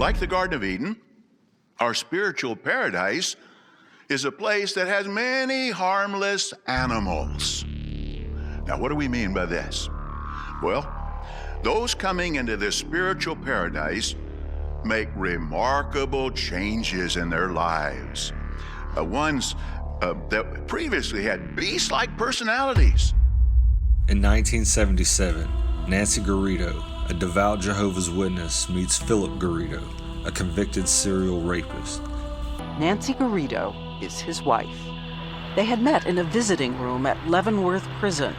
Like the Garden of Eden, our spiritual paradise is a place that has many harmless animals. Now, what do we mean by this? Well, those coming into this spiritual paradise make remarkable changes in their lives. Ones that previously had beast-like personalities. In 1977, Nancy Garrido, a devout Jehovah's Witness, meets Philip Garrido, a convicted serial rapist. Nancy Garrido is his wife. They had met in a visiting room at Leavenworth Prison.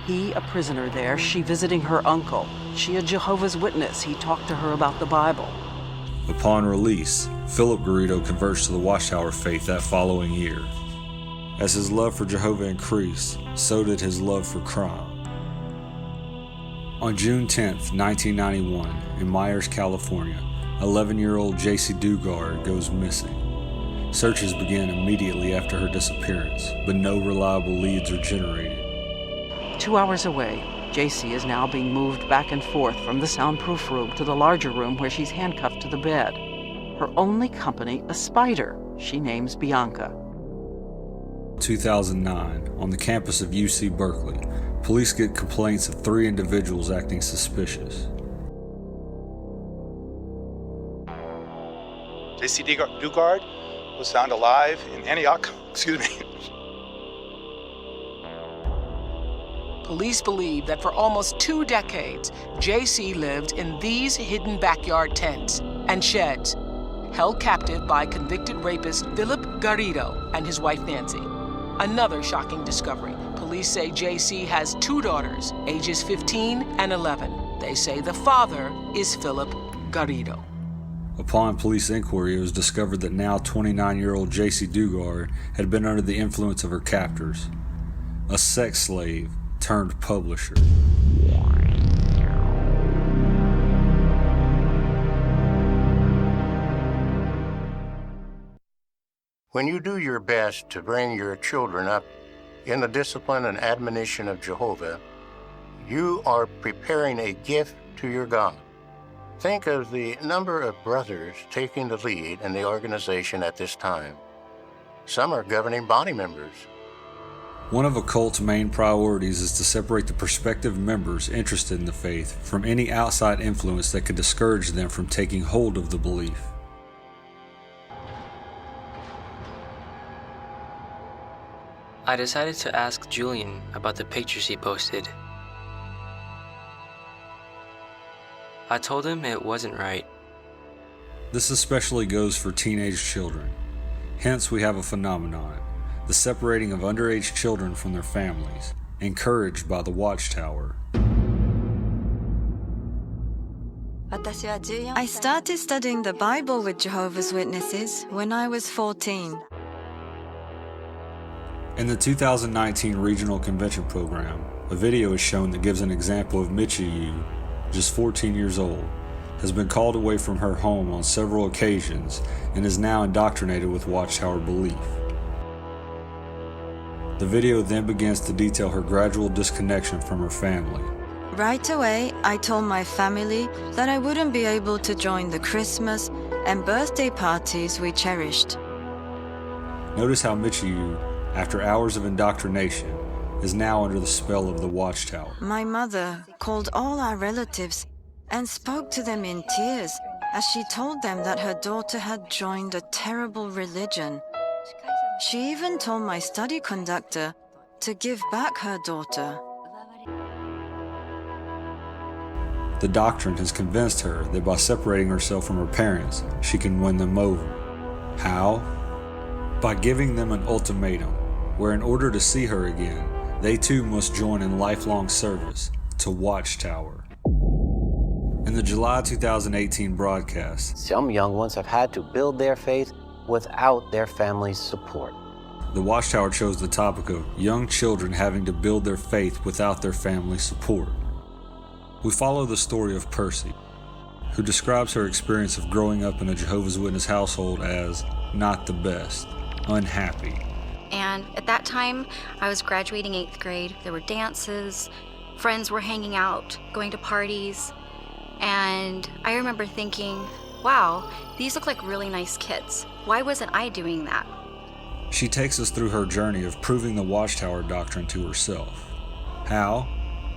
He, a prisoner there, she visiting her uncle. She, a Jehovah's Witness. He talked to her about the Bible. Upon release, Philip Garrido converts to the Watchtower faith that following year. As his love for Jehovah increased, so did his love for crime. On June 10, 1991, in Myers, California, 11-year-old Jaycee Dugard goes missing. Searches begin immediately after her disappearance, but no reliable leads are generated. 2 hours away, Jaycee is now being moved back and forth from the soundproof room to the larger room where she's handcuffed to the bed. Her only company, a spider, she names Bianca. 2009, on the campus of UC Berkeley, police get complaints of 3 individuals acting suspicious. Jaycee Dugard was found alive in Antioch, Police believe that for almost 2 decades, Jaycee lived in these hidden backyard tents and sheds, held captive by convicted rapist Philip Garrido and his wife Nancy. Another shocking discovery. Police say Jaycee has 2 daughters, ages 15 and 11. They say the father is Philip Garrido. Upon police inquiry, it was discovered that now 29-year-old Jaycee Dugard had been under the influence of her captors, a sex slave turned publisher. When you do your best to bring your children up in the discipline and admonition of Jehovah, you are preparing a gift to your God. Think of the number of brothers taking the lead in the organization at this time. Some are governing body members. One of a cult's main priorities is to separate the prospective members interested in the faith from any outside influence that could discourage them from taking hold of the belief. I decided to ask Julian about the pictures he posted. I told him it wasn't right. This especially goes for teenage children. Hence, we have a phenomenon, the separating of underage children from their families, encouraged by the Watchtower. I started studying the Bible with Jehovah's Witnesses when I was 14. In the 2019 Regional Convention Program, a video is shown that gives an example of Michiyu, just 14 years old, has been called away from her home on several occasions and is now indoctrinated with Watchtower belief. The video then begins to detail her gradual disconnection from her family. Right away, I told my family that I wouldn't be able to join the Christmas and birthday parties we cherished. Notice how Michiyu, after hours of indoctrination, is now under the spell of the Watchtower. My mother called all our relatives and spoke to them in tears as she told them that her daughter had joined a terrible religion. She even told my study conductor to give back her daughter. The doctrine has convinced her that by separating herself from her parents, she can win them over. How? By giving them an ultimatum, where in order to see her again, they too must join in lifelong service to Watchtower. In the July 2018 broadcast, some young ones have had to build their faith without their family's support. The Watchtower chose the topic of young children having to build their faith without their family support. We follow the story of Percy, who describes her experience of growing up in a Jehovah's Witness household as not the best, unhappy. And at that time, I was graduating 8th grade. There were dances, friends were hanging out, going to parties. And I remember thinking, wow, these look like really nice kids. Why wasn't I doing that? She takes us through her journey of proving the Watchtower doctrine to herself. How?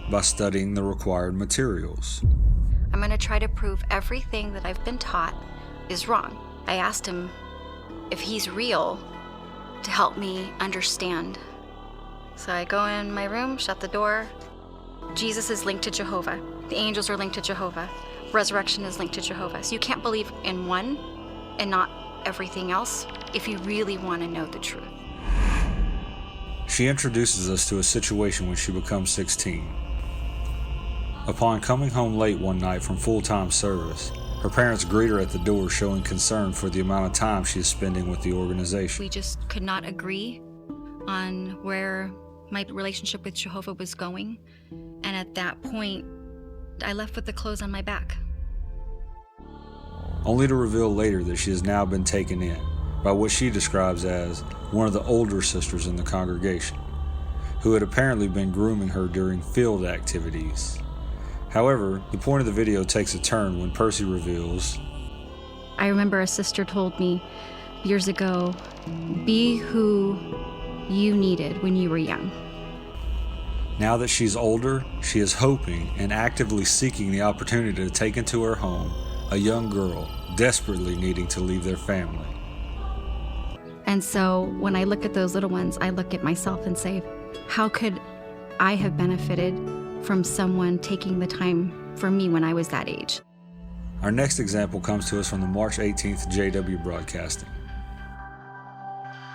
By studying the required materials. I'm going to try to prove everything that I've been taught is wrong. I asked him if he's real to help me understand. So I go in my room, shut the door. Jesus is linked to Jehovah. The angels are linked to Jehovah. Resurrection is linked to Jehovah. So you can't believe in one and not everything else if you really want to know the truth. She introduces us to a situation when she becomes 16. Upon coming home late one night from full-time service, her parents greet her at the door, showing concern for the amount of time she is spending with the organization. We just could not agree on where my relationship with Jehovah was going. And at that point, I left with the clothes on my back. Only to reveal later that she has now been taken in by what she describes as one of the older sisters in the congregation, who had apparently been grooming her during field activities. However, the point of the video takes a turn when Percy reveals, I remember a sister told me years ago, be who you needed when you were young. Now that she's older, she is hoping and actively seeking the opportunity to take into her home a young girl desperately needing to leave their family. And so when I look at those little ones, I look at myself and say, how could I have benefited from someone taking the time for me when I was that age? Our next example comes to us from the March 18th JW broadcasting.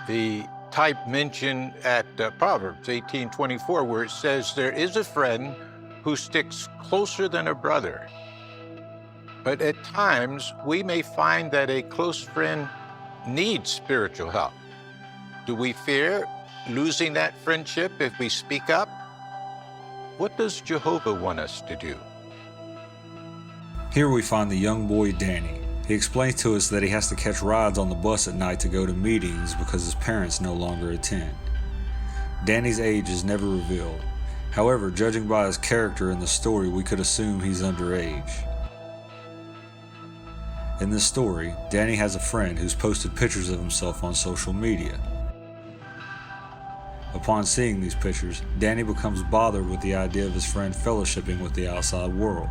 The type mentioned at Proverbs 18:24, where it says, there is a friend who sticks closer than a brother. But at times, we may find that a close friend needs spiritual help. Do we fear losing that friendship if we speak up? What does Jehovah want us to do? Here we find the young boy Danny. He explains to us that he has to catch rides on the bus at night to go to meetings because his parents no longer attend. Danny's age is never revealed. However, judging by his character in the story, we could assume he's underage. In this story, Danny has a friend who's posted pictures of himself on social media. Upon seeing these pictures, Danny becomes bothered with the idea of his friend fellowshipping with the outside world.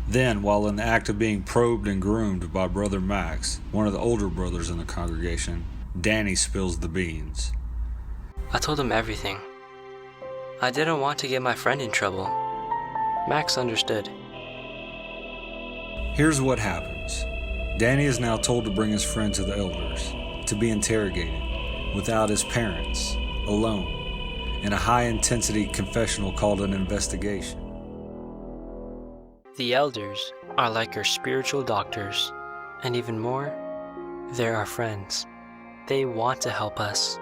Then, while in the act of being probed and groomed by Brother Max, one of the older brothers in the congregation, Danny spills the beans. I told him everything. I didn't want to get my friend in trouble. Max understood. Here's what happens. Danny is now told to bring his friend to the elders, to be interrogated, without his parents, alone, in a high-intensity confessional called an investigation. The elders are like our spiritual doctors, and even more, they're our friends. They want to help us.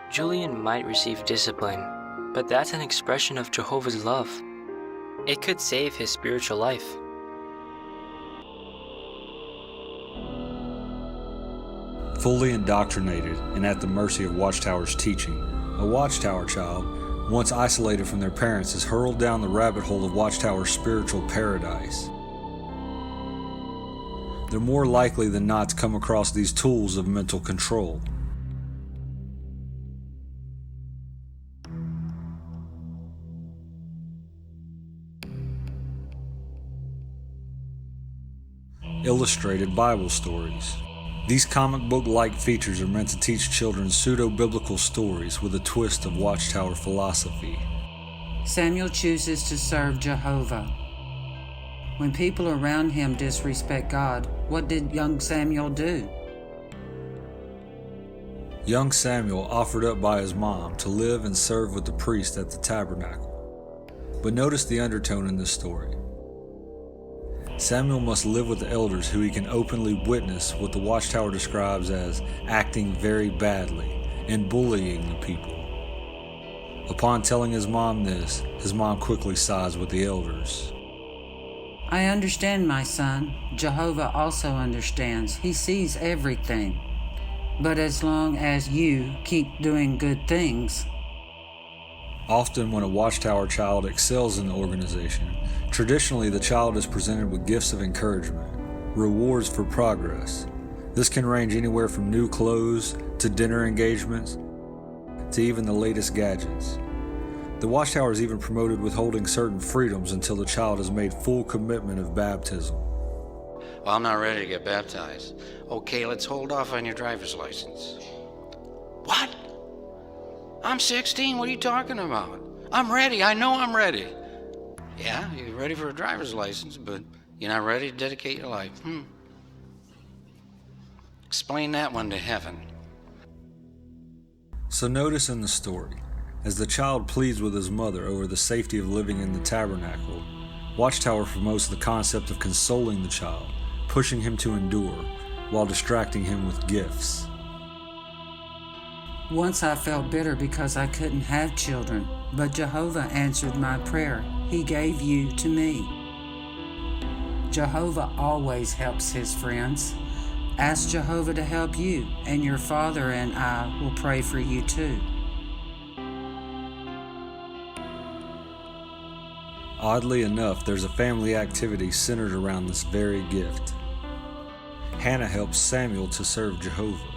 Julian might receive discipline, but that's an expression of Jehovah's love. It could save his spiritual life. Fully indoctrinated and at the mercy of Watchtower's teaching, a Watchtower child, once isolated from their parents, is hurled down the rabbit hole of Watchtower's spiritual paradise. They're more likely than not to come across these tools of mental control. Illustrated Bible stories. These comic book-like features are meant to teach children pseudo-biblical stories with a twist of Watchtower philosophy. Samuel chooses to serve Jehovah. When people around him disrespect God, what did young Samuel do? Young Samuel offered up by his mom to live and serve with the priest at the tabernacle. But notice the undertone in this story. Samuel must live with the elders who he can openly witness what the Watchtower describes as acting very badly and bullying the people. Upon telling his mom this, his mom quickly sides with the elders. I understand, my son. Jehovah also understands. He sees everything. But as long as you keep doing good things. Often when a Watchtower child excels in the organization, traditionally the child is presented with gifts of encouragement, rewards for progress. This can range anywhere from new clothes to dinner engagements to even the latest gadgets. The Watchtower is even promoted withholding certain freedoms until the child has made full commitment of baptism. Well, I'm not ready to get baptized. Okay, let's hold off on your driver's license. What? I'm 16, what are you talking about? I'm ready, I know I'm ready. Yeah, you're ready for a driver's license, but you're not ready to dedicate your life. Explain that one to heaven. So notice in the story, as the child pleads with his mother over the safety of living in the tabernacle, Watchtower promotes the concept of consoling the child, pushing him to endure, while distracting him with gifts. Once I felt bitter because I couldn't have children, but Jehovah answered my prayer. He gave you to me. Jehovah always helps his friends. Ask Jehovah to help you, and your father and I will pray for you too. Oddly enough, there's a family activity centered around this very gift. Hannah helps Samuel to serve Jehovah.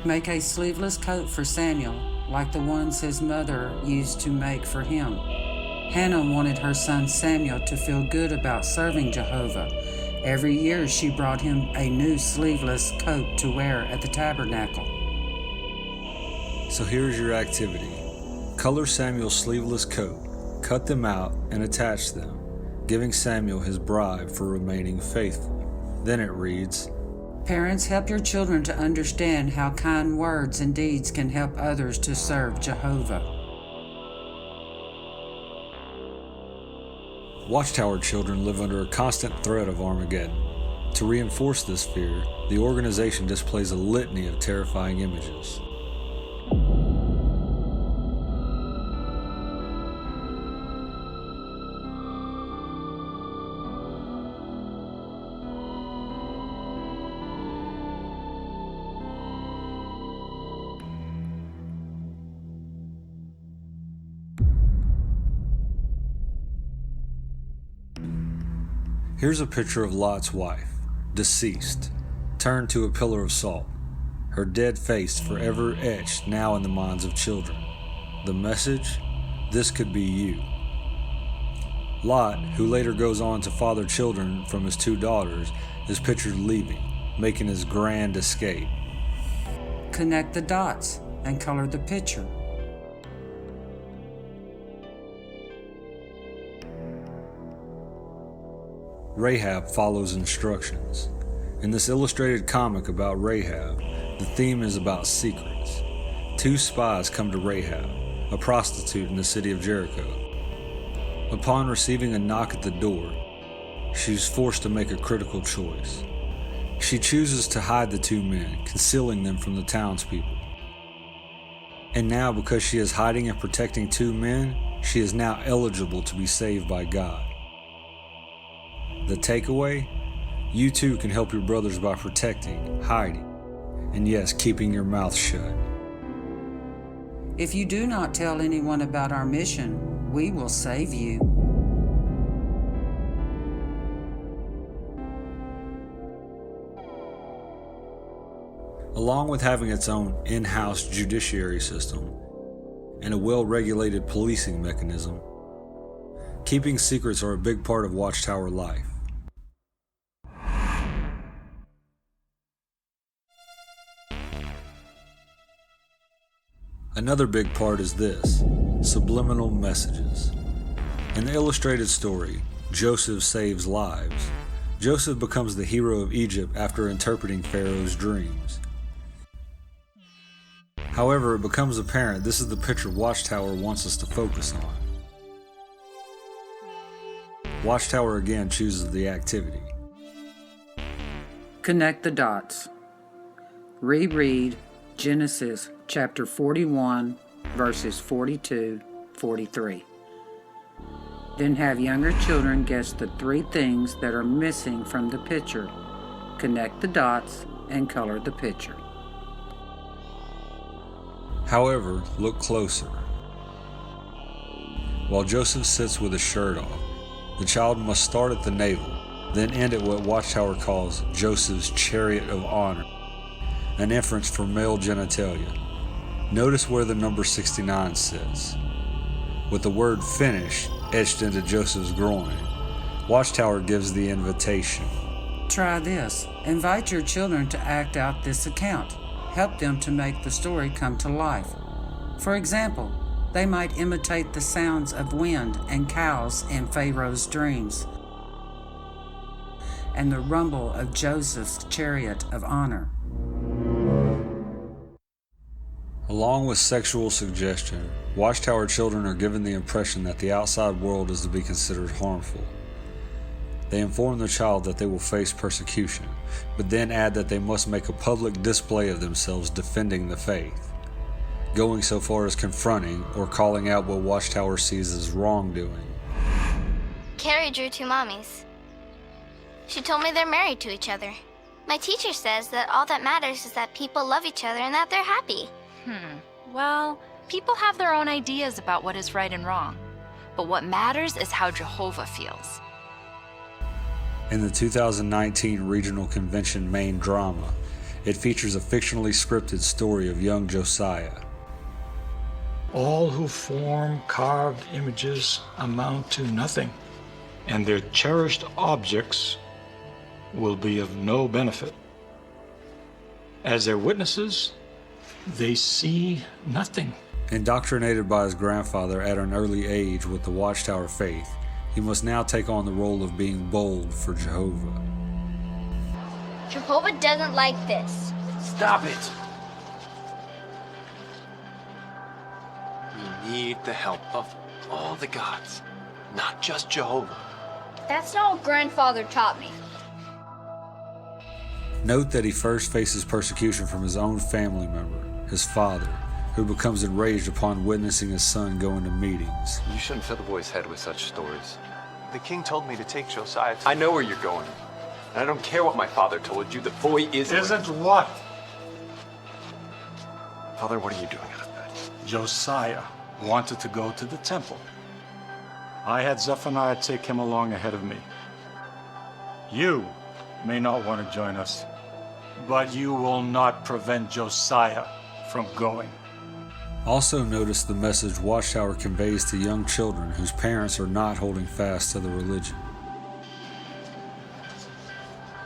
Make a sleeveless coat for Samuel, like the ones his mother used to make for him. Hannah wanted her son Samuel to feel good about serving Jehovah. Every year she brought him a new sleeveless coat to wear at the tabernacle. So here's your activity. Color Samuel's sleeveless coat, cut them out, and attach them, giving Samuel his bribe for remaining faithful. Then it reads, Parents, help your children to understand how kind words and deeds can help others to serve Jehovah. Watchtower children live under a constant threat of Armageddon. To reinforce this fear, the organization displays a litany of terrifying images. Here's a picture of Lot's wife, deceased, turned to a pillar of salt, her dead face forever etched now in the minds of children. The message? This could be you. Lot, who later goes on to father children from his 2 daughters, is pictured leaving, making his grand escape. Connect the dots and color the picture. Rahab follows instructions. In this illustrated comic about Rahab, the theme is about secrets. 2 spies come to Rahab, a prostitute in the city of Jericho. Upon receiving a knock at the door, she is forced to make a critical choice. She chooses to hide the 2 men, concealing them from the townspeople. And now, because she is hiding and protecting 2 men, she is now eligible to be saved by God. The takeaway? You too can help your brothers by protecting, hiding, and yes, keeping your mouth shut. If you do not tell anyone about our mission, we will save you. Along with having its own in-house judiciary system and a well-regulated policing mechanism, keeping secrets are a big part of Watchtower life. Another big part is this: subliminal messages. In the illustrated story, Joseph saves lives. Joseph becomes the hero of Egypt after interpreting Pharaoh's dreams. However, it becomes apparent this is the picture Watchtower wants us to focus on. Watchtower again chooses the activity. Connect the dots. Reread Genesis chapter 41, verses 42-43. Then have younger children guess the 3 things that are missing from the picture. Connect the dots and color the picture. However, look closer. while Joseph sits with his shirt off. The child must start at the navel, then end at what Watchtower calls Joseph's chariot of honor, an inference for male genitalia. Notice where the number 69 sits. With the word finish etched into Joseph's groin, Watchtower gives the invitation. Try this. Invite your children to act out this account. Help them to make the story come to life. For example, they might imitate the sounds of wind and cows in Pharaoh's dreams, and the rumble of Joseph's chariot of honor. Along with sexual suggestion, Watchtower children are given the impression that the outside world is to be considered harmful. They inform the child that they will face persecution, but then add that they must make a public display of themselves defending the faith, going so far as confronting or calling out what Watchtower sees as wrongdoing. Carrie drew two mommies. She told me they're married to each other. My teacher says that all that matters is that people love each other and that they're happy. Well, people have their own ideas about what is right and wrong. But what matters is how Jehovah feels. In the 2019 Regional Convention main drama, it features a fictionally scripted story of young Josiah. All who form carved images amount to nothing, and their cherished objects will be of no benefit. As their witnesses, they see nothing. Indoctrinated by his grandfather at an early age with the Watchtower faith, he must now take on the role of being bold for Jehovah. Jehovah doesn't like this. Stop it! We need the help of all the gods, not just Jehovah. That's not what Grandfather taught me. Note that he first faces persecution from his own family member, his father, who becomes enraged upon witnessing his son go into meetings. You shouldn't fill the boy's head with such stories. The king told me to take Josiah to... I know where you're going. And I don't care what my father told you. The boy isn't... Isn't what? Father, what are you doing out of bed? Josiah wanted to go to the temple. I had Zephaniah take him along ahead of me. You may not want to join us, but you will not prevent Josiah from going. Also notice the message Watchtower conveys to young children whose parents are not holding fast to the religion.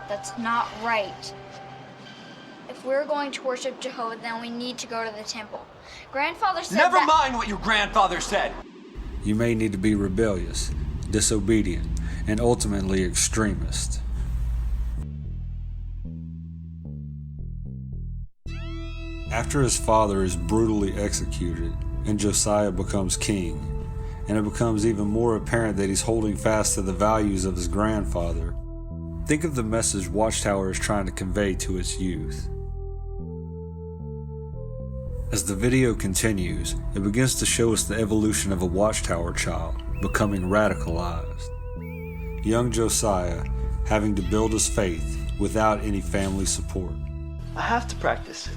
That's not right. If we're going to worship Jehovah, then we need to go to the temple. Grandfather said Never mind what your grandfather said! You may need to be rebellious, disobedient, and ultimately extremist. After his father is brutally executed and Josiah becomes king, and it becomes even more apparent that he's holding fast to the values of his grandfather, think of the message Watchtower is trying to convey to its youth. As the video continues, it begins to show us the evolution of a Watchtower child becoming radicalized. Young Josiah having to build his faith without any family support. I have to practice,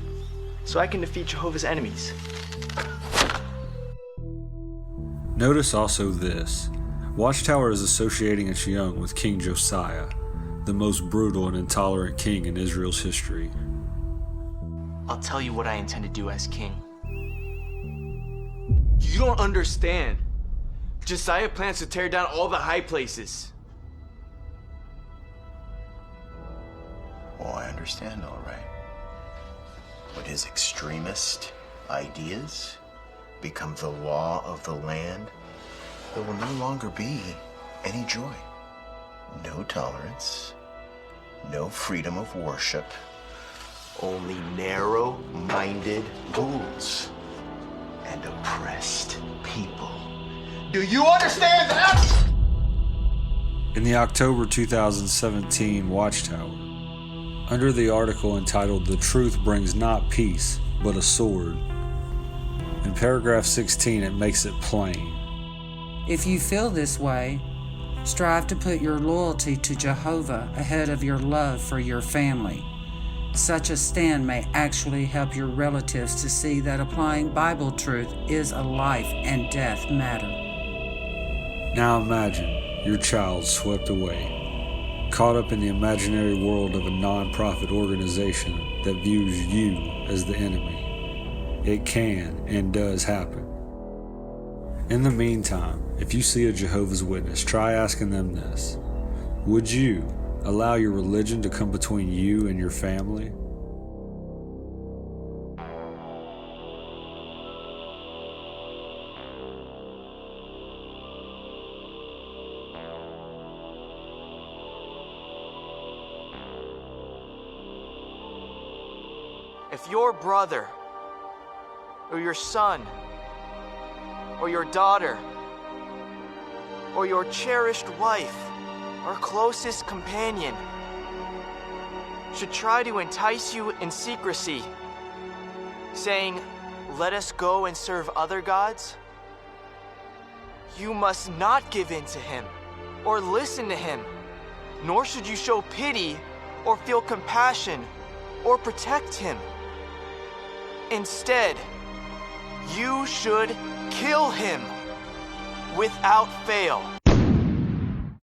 so I can defeat Jehovah's enemies. Notice also this. Watchtower is associating its young with King Josiah, the most brutal and intolerant king in Israel's history. I'll tell you what I intend to do as king. You don't understand. Josiah plans to tear down all the high places. Oh, I understand, all right. When his extremist ideas become the law of the land, there will no longer be any joy. No tolerance, no freedom of worship, only narrow-minded rules and oppressed people. Do you understand that? In the October 2017 Watchtower, under the article entitled "The Truth Brings Not Peace, but a Sword," in paragraph 16 it makes it plain. If you feel this way, strive to put your loyalty to Jehovah ahead of your love for your family. Such a stand may actually help your relatives to see that applying Bible truth is a life and death matter. Now imagine your child swept away, caught up in the imaginary world of a non-profit organization that views you as the enemy. It can and does happen. In the meantime, if you see a Jehovah's Witness, try asking them this: would you allow your religion to come between you and your family? If your brother, or your son, or your daughter, or your cherished wife, or closest companion should try to entice you in secrecy, saying, "Let us go and serve other gods," you must not give in to him or listen to him, nor should you show pity or feel compassion or protect him. Instead, you should kill him without fail.